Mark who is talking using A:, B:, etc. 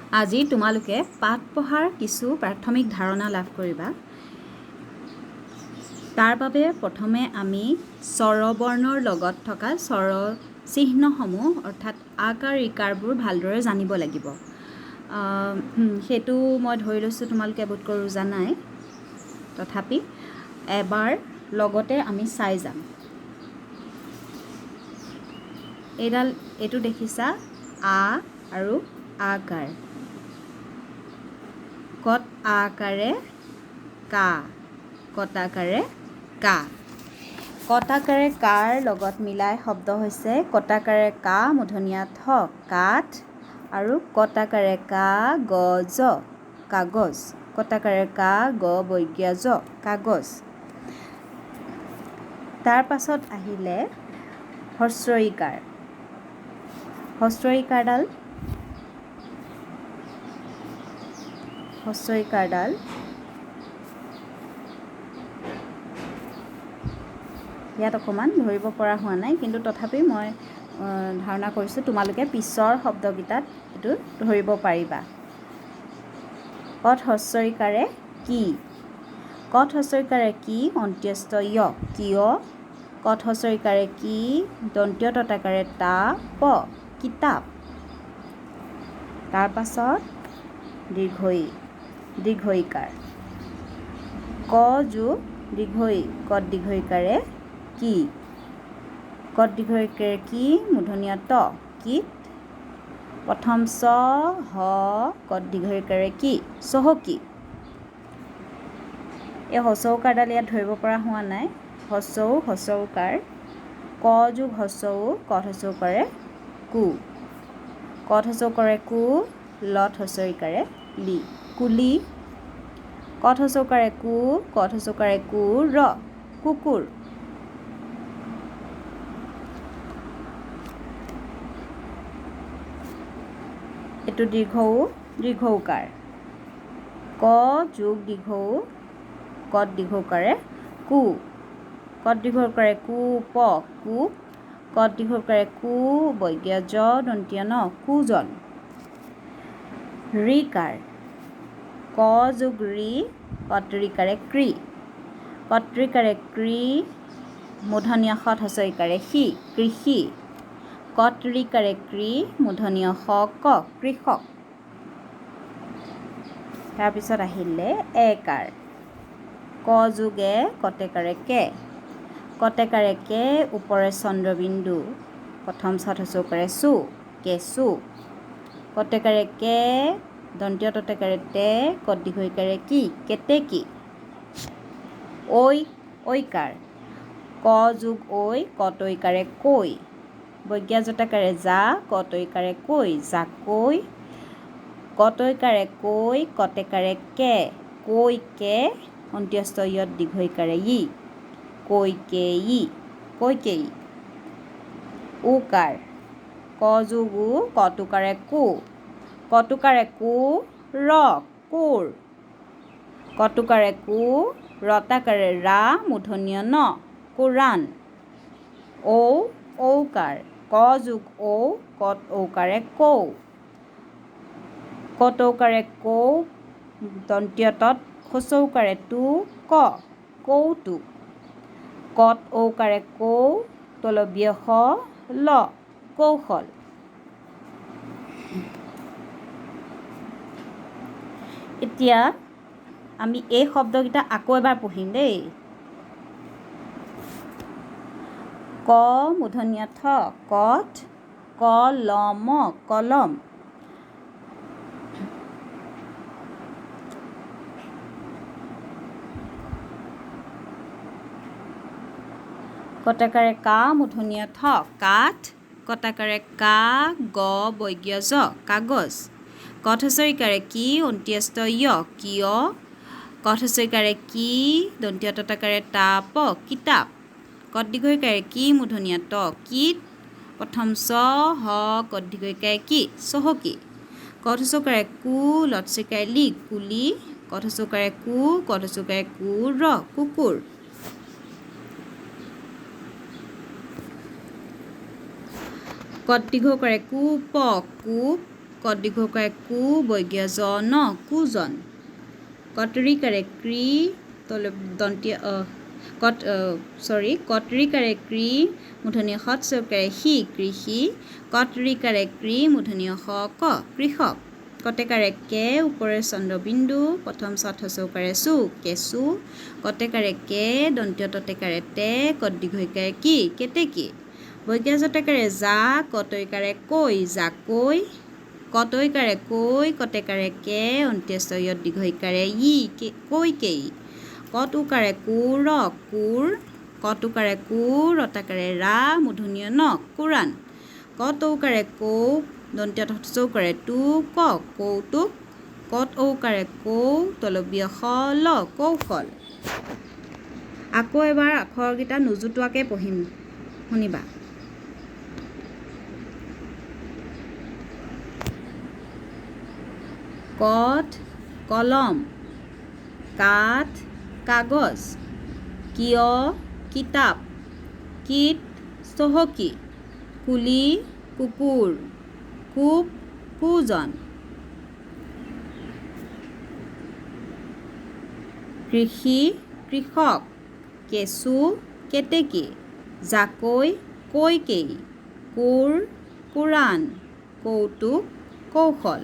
A: আজি তোমালোকে পাঠ পঢ়াৰ কিছু প্ৰাথমিক ধাৰণা লাভ কৰিবা। তাৰ বাবে প্ৰথমে আমি স্বৰবৰ্ণৰ লগত থকা স্বৰ চিহ্নসমূহ অৰ্থাৎ আকাৰ ইকাৰবোৰ ভালদৰে জানিব লাগিব। সেইটো মই ধৰি লৈছোঁ তোমালোকে বোধ কৰোঁ জানাই, তথাপি এবাৰ লগতে আমি চাই যাম। এইটো দেখিছা আ আৰু আকাৰ, কত আকাৰে কা, কটাকাৰে কা। কটাকাৰে কাৰ লগত মিলাই শব্দ হৈছে কটাকাৰে কা মূৰ্ধন্য ঠ কাঠ আৰু কটাকাৰে কা গ জ কাগজ, কটাকাৰে কা গ বৰ্গীয় জ কাগজ। তাৰ পাছত আহিলে হস্ৰ ইকাৰ। হস্ৰ ইকাৰডাল ইয়াত অকণমান ধৰিব পৰা হোৱা নাই, কিন্তু তথাপি মই ধাৰণা কৰিছোঁ তোমালোকে পিছৰ শব্দকেইটাত এইটো ধৰিব পাৰিবা। কঠ হস্ৰ ইকাৰে কি, কঠ হস্ৰ ইকাৰে কি অন্ত্যস্ত য় কিয়, কঠ হস্ৰ ইকাৰে কি দন্ত্য ততাকাৰে তা প কিতাপ। তাৰ পাছত দীৰ্ঘ ইকাৰ। ক যোগ দীৰ্ঘ ই, কত দীৰ্ঘ ইকাৰে কি, কত দীৰ্ঘ ইকাৰে কি মূৰ্ধন্য ত কিত। প্ৰথম চ হ কত দীৰ্ঘ ইকাৰে কি চহকী। এই হস্ৰ উকাৰডাল ইয়াত ধৰিব পৰা হোৱা নাই। হস্ৰ উকাৰ। ক যোগ হস্ৰ উ কঠ হস্ৰ উকাৰে কু, কঠ হস্ৰ উকাৰে কু লত হস্ৰ ইকাৰে লি কুলি। কঠ হস্ৰ উকাৰে কু কঠ হস্ৰ উকাৰে কু ৰ কুকুৰ। এইটো দীৰ্ঘ উকাৰ। ক যোগ দীৰ্ঘ উ কত দীৰ্ঘ উকাৰে কু, কত দীৰ্ঘ উকাৰে কু প কু, কত দীৰ্ঘ উকাৰে কু বৰ্গীয় জ দন্ত্য ন কুজন। ঋকাৰ। ক যোগ ঋ কত ঋকাৰে কৃ, কত ঋকাৰে কৃ মূৰ্ধন্য ষ হস্ৰ ইকাৰে সি কৃষি, কত ঋকাৰে কৃ মূৰ্ধন্য শ ক কৃষক। তাৰপিছত আহিলে একাৰ। ক যোগ এ কটেকাৰে কে, কটেকাৰে কে ওপৰে চন্দ্ৰবিন্দু প্ৰথম ছ হস্ৰ উকাৰে চু কেঁচু। কটেকাৰে কে দন্ত্য ততেকাৰে তে কত দীৰ্ঘ ইকাৰে কি কেতেকী। ঐকাৰ। ক যোগ ঐ কত ঐকাৰে কৈ, বৰ্গীয় জটাকাৰে যা কত ঐকাৰে কৈ জাকৈ। কত ঐকাৰে কৈ কটেকাৰে কে কৈকে অন্ত্যস্ত য়ত দীৰ্ঘ ইকাৰে ই কৈকেয়ী কৈকেয়ী। উকাৰ। ক যোগ উ কত উকাৰে কু, কত উকাৰে কু ৰ কোৰ, কত উকাৰে কু ৰতাকাৰে ৰা মূৰ্ধন্য ন কোৰাণ। ঔকাৰ। ক যোগ ঔ কত ঔকাৰে কৌ, কত ঔকাৰে কৌ দন্ত্য তত হস্ৰ উকাৰে তু ক কৌতুক। কত ঔকাৰে কৌ তলৱ্য শ ল কৌশল। এতিয়া আমি এই শব্দকেইটা আকৌ এবাৰ পঢ়িম দেই। ক মূৰ্ধন্য ঠ কঠ, কলম কলম। কটাকাৰে কা মূৰ্ধন্য ঠ কাঠ, কটাকাৰে কা গ বৰ্গীয় জ কাগজ। কঠ হস্ৰ ইকাৰে কি অন্ত্যস্ত য় কিয়, কঠ হস্ৰ ইকাৰে কি দন্ত্য ততাকাৰে তা প কিতাপ। কত দীৰ্ঘ ইকাৰে কি মূৰ্ধন্য ত কিত, প্ৰথম চ হ কত দীৰ্ঘ ইকাৰে কি চহকী। কঠ হস্ৰ উকাৰে কু লত হস্ৰ ইকাৰে লি কুলি, কঠ হস্ৰ উকাৰে কু কঠ হস্ৰ ইকাৰে কু ৰ কুকুৰ। কত দীৰ্ঘ উকাৰে কু প কূপ, কত দীৰ্ঘকাৰে কু বৰ্গীয় জ ন কুজন কটৰিকাৰে ক্ৰি দন্তীয় কটৰিকাৰে ক্ৰি মূৰ্ধন্য ষ চকাৰে সি কৃষি কটৰিকাৰে ক্ৰি মূৰ্ধন্য শ ক কৃষক কটেকাৰে কে ওপৰে চন্দ্ৰবিন্দু প্ৰথম চত চৌকাৰে চু কেঁচু কটেকাৰে কে দন্তীয় ততেকাৰে তে কত দীৰ্ঘইকাৰে কি কেতেকী বৰ্গীয় জতেকাৰে যা কটইকাৰে কৈ জাকৈ কটইকাৰে কৈ কটেকাৰে কে অন্ত্যেষ্ঠ য়ত দীৰ্ঘইকাৰে ই কৈকেয়ী কট উকাৰে কোৰ কোৰ কট উকাৰে কোৰ ৰতাকাৰে ৰা মূৰ্ধন্য ন কোৰাণ কট ঔকাৰে কৌ দন্তীয় চৌকাৰে টু ক কৌতুক কট ঔকাৰে কৌ তলবীয় শ ল কৌশল আকৌ এবাৰ আখৰকেইটা নোজোটোৱাকৈ পঢ়িম শুনিবা কঠ কলম কাঠ কাগজ কিয় কিতাপ কীট চহকী কুলি কুকুৰ কূপ কুজন কৃষি কৃষক কেঁচু কেতেকী জাকৈ কৈকেয়ী কোৰ কোৰাণ কৌতুক কৌশল